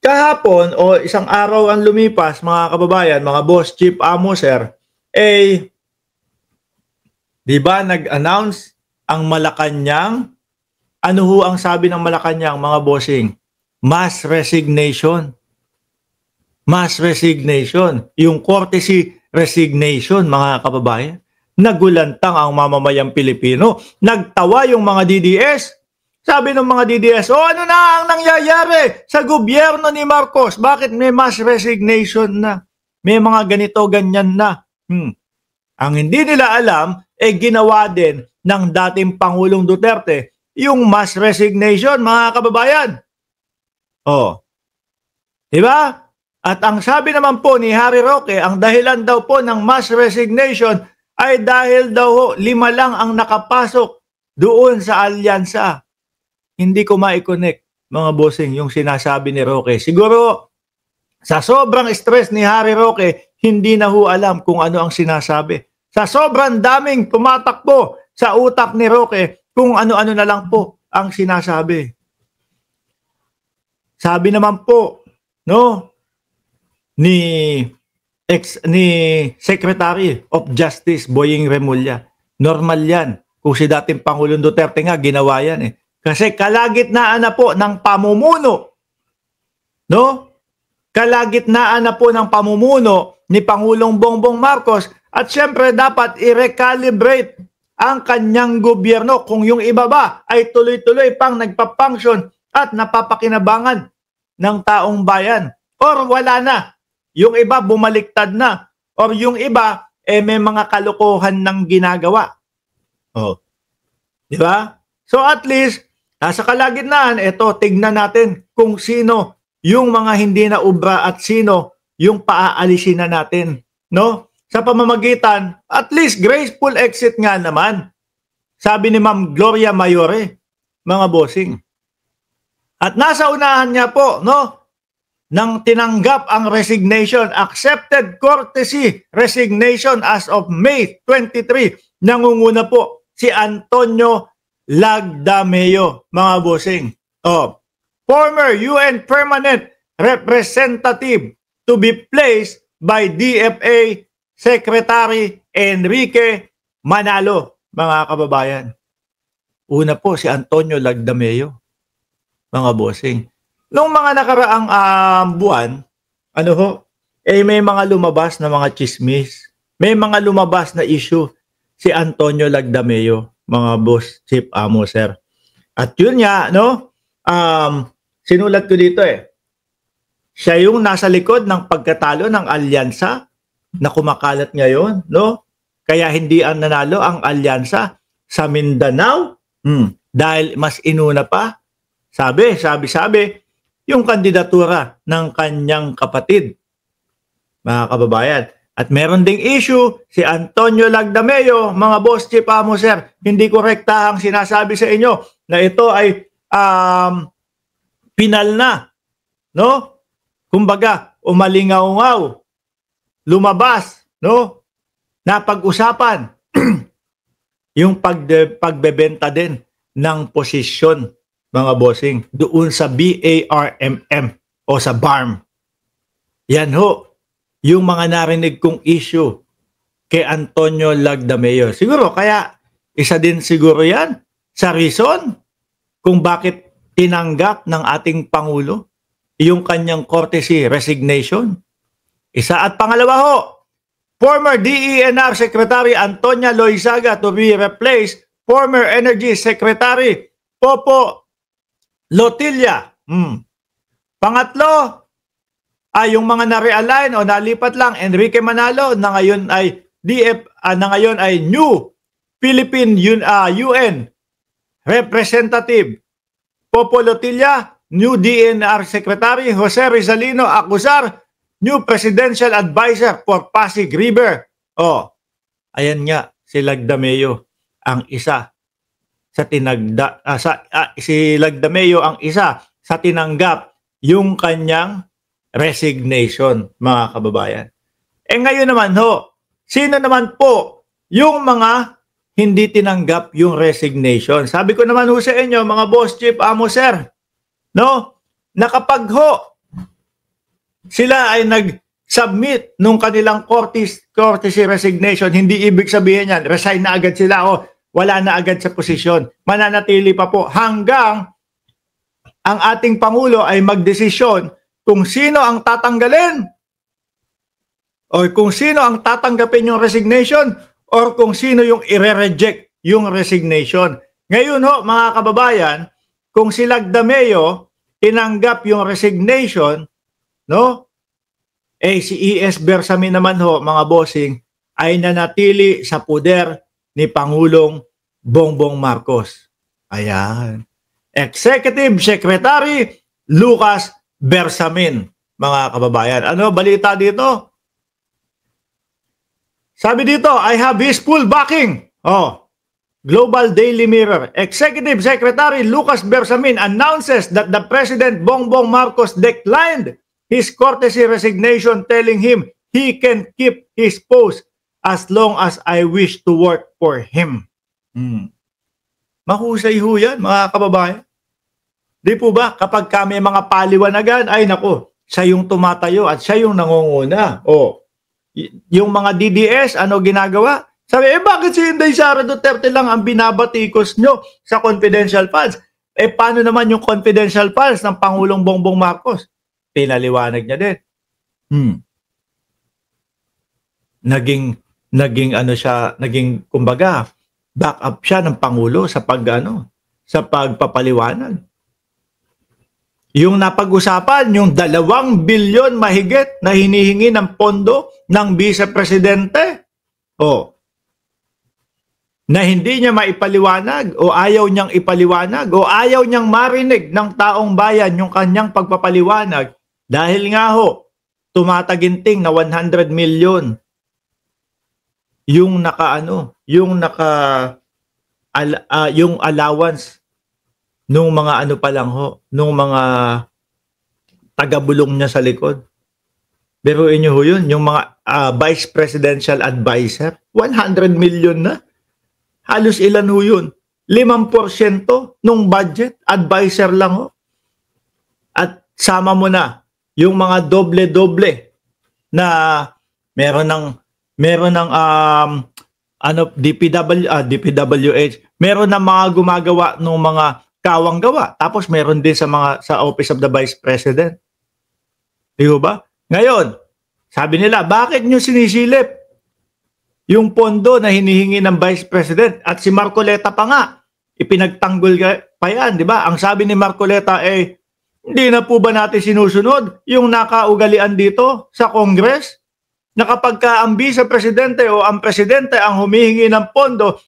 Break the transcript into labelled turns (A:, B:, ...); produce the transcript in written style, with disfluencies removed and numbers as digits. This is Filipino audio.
A: kahapon o isang araw ang lumipas, mga kababayan, mga boss, chief, amo, sir, eh, di ba nag-announce ang Malacanang? Ano ho ang sabi ng Malacanang, mga bossing? Mass resignation. Mass resignation. Yung courtesy resignation, mga kababayan. Nagulantang ang mamamayang Pilipino. Nagtawa yung mga DDS. Sabi ng mga DDS, ano na ang nangyayari sa gobyerno ni Marcos? Bakit may mass resignation na? May mga ganito, ganyan na. Ang hindi nila alam, ginawa din ng dating Pangulong Duterte yung mass resignation, mga kababayan. Diba? At ang sabi naman po ni Harry Roque, ang dahilan daw po ng mass resignation ay dahil daw 5 lang ang nakapasok doon sa alyansa. Hindi ko ma-connect, mga bossing, yung sinasabi ni Roque. Siguro, sa sobrang stress ni Harry Roque, hindi na ho alam kung ano ang sinasabi. Sa sobrang daming tumatakbo sa utak ni Roque, kung ano-ano na lang po ang sinasabi. Sabi naman po, ni Secretary of Justice Boying Remulla, normal yan. Kung si dating Pangulong Duterte nga, ginawa yan eh. Kasi kalagitnaan na po ng pamumuno, kalagitnaan na po ng pamumuno ni Pangulong Bongbong Marcos, at syempre dapat i-recalibrate ang kanyang gobyerno kung yung iba ba ay tuloy-tuloy pang nagpa-function at napapakinabangan ng taong bayan, or wala na. Yung iba bumaliktad na, or yung iba may mga kalokohan ng ginagawa. Di ba? So at least nasa kalagitnaan, tignan natin kung sino yung mga hindi na ubra at sino yung paaalisin na natin. Sa pamamagitan, at least graceful exit nga naman. Sabi ni Ma'am Gloria Mayore, mga bossing. At nasa unahan niya po, nang tinanggap ang resignation, accepted courtesy resignation as of May 23, nangunguna po si Antonio Lagdameo, mga bossing. Former UN Permanent Representative to be placed by DFA Secretary Enrique Manalo, mga kababayan. Una po si Antonio Lagdameo, mga bossing. Noong mga nakaraang buwan, may mga lumabas na mga chismis, may mga lumabas na issue si Antonio Lagdameo, mga boss, chief, amo, sir. At yun nga, sinulat ko dito siya yung nasa likod ng pagkatalo ng alyansa na kumakalat ngayon, Kaya hindi ang nanalo ang alyansa sa Mindanao dahil mas inuna pa, sabi, yung kandidatura ng kanyang kapatid, mga kababayan. At meron ding issue si Antonio Lagdameo, mga boss, chief, amo, sir. Hindi korekta ang sinasabi sa inyo na ito ay pinal na, Kumbaga, umalingaw-ngaw, lumabas, napag-usapan yung pagbebenta din ng posisyon, mga bossing, doon sa BARMM o sa BARM. Yan ho, yung mga narinig kong issue kay Antonio Lagdameo. Siguro, kaya isa din siguro yan sa reason kung bakit tinanggap ng ating Pangulo yung kanyang courtesy resignation. Isa at pangalawa ho, former DENR Secretary Antonia Loizaga to be replaced former Energy Secretary Popo Lotilla. Pangatlo, yung mga na-realign o nalipat lang, Enrique Manalo na ngayon ay new Philippine UN Representative. Popo Lotilla, new DENR Secretary. Jose Rizalino Acuzar, new Presidential Advisor for Pasig River. Ayan nga, si Lagdameo ang isa sa si Lagdameo ang isa sa tinanggap yung kanyang resignation, mga kababayan. Ngayon naman sino naman po yung mga hindi tinanggap yung resignation? Sabi ko naman sa inyo, mga boss, chief, amo, sir, na kapag Sila ay nag-submit nung kanilang courtesy resignation. Hindi ibig sabihin yan, resign na agad sila o wala na agad sa posisyon. Mananatili pa po hanggang ang ating Pangulo ay magdesisyon kung sino ang tatanggalin o kung sino ang tatanggapin yung resignation or kung sino yung ire-reject yung resignation. Ngayon ho, mga kababayan, kung si Lagdameo tinanggap yung resignation, no? Si E.S. Bersamin naman ho, mga bossing, ay nanatili sa poder ni Pangulong Bongbong Marcos. Ayan. Executive Secretary Lucas Bersamin, mga kababayan. Ano balita dito? Sabi dito, I have his full backing. Global Daily Mirror. Executive Secretary Lucas Bersamin announces that the President Bongbong Marcos declined his courtesy resignation, telling him he can keep his post as long as I wish to work for him. Mahusay ho yan, mga kababayan. Di po ba, kapag kami mga paliwanagan, ay nako, siya yung tumatayo at siya yung nangunguna. Yung mga DDS, ano ginagawa? Sabi, bakit si Inday Sara Duterte lang ang binabatikos nyo sa confidential funds? Paano naman yung confidential funds ng Pangulong Bongbong Marcos? Pinaliwanag niya din. Naging kumbaga, backup siya ng Pangulo sa pagpapaliwanag. Yung napag-usapan, yung 2 bilyon mahigit na hinihingi ng pondo ng Vice Presidente. Na hindi niya maipaliwanag o ayaw niyang ipaliwanag o ayaw niyang marinig ng taong bayan yung kanyang pagpapaliwanag dahil nga ho, tumataginting na 100 million yung yung allowance nung mga nung mga tagabulong niya sa likod. Biruin niyo ho yun, yung mga Vice Presidential Advisor, 100 million na. Halos ilan ho yun? 5% nung budget, advisor lang ho. At sama mo na yung mga doble-doble na meron ng DPWH, meron ng mga gumagawa ng mga kawang gawa. Tapos meron din sa Office of the Vice President. Di ba? Ngayon, sabi nila, bakit nyo sinisilip yung pondo na hinihingi ng Vice President? At si Marcoleta pa nga, ipinagtanggol pa yan, di ba? Ang sabi ni Marcoleta hindi na po ba natin sinusunod yung nakaugalian dito sa Congress? Na kapag ang Vice Presidente o ang Presidente ang humihingi ng pondo,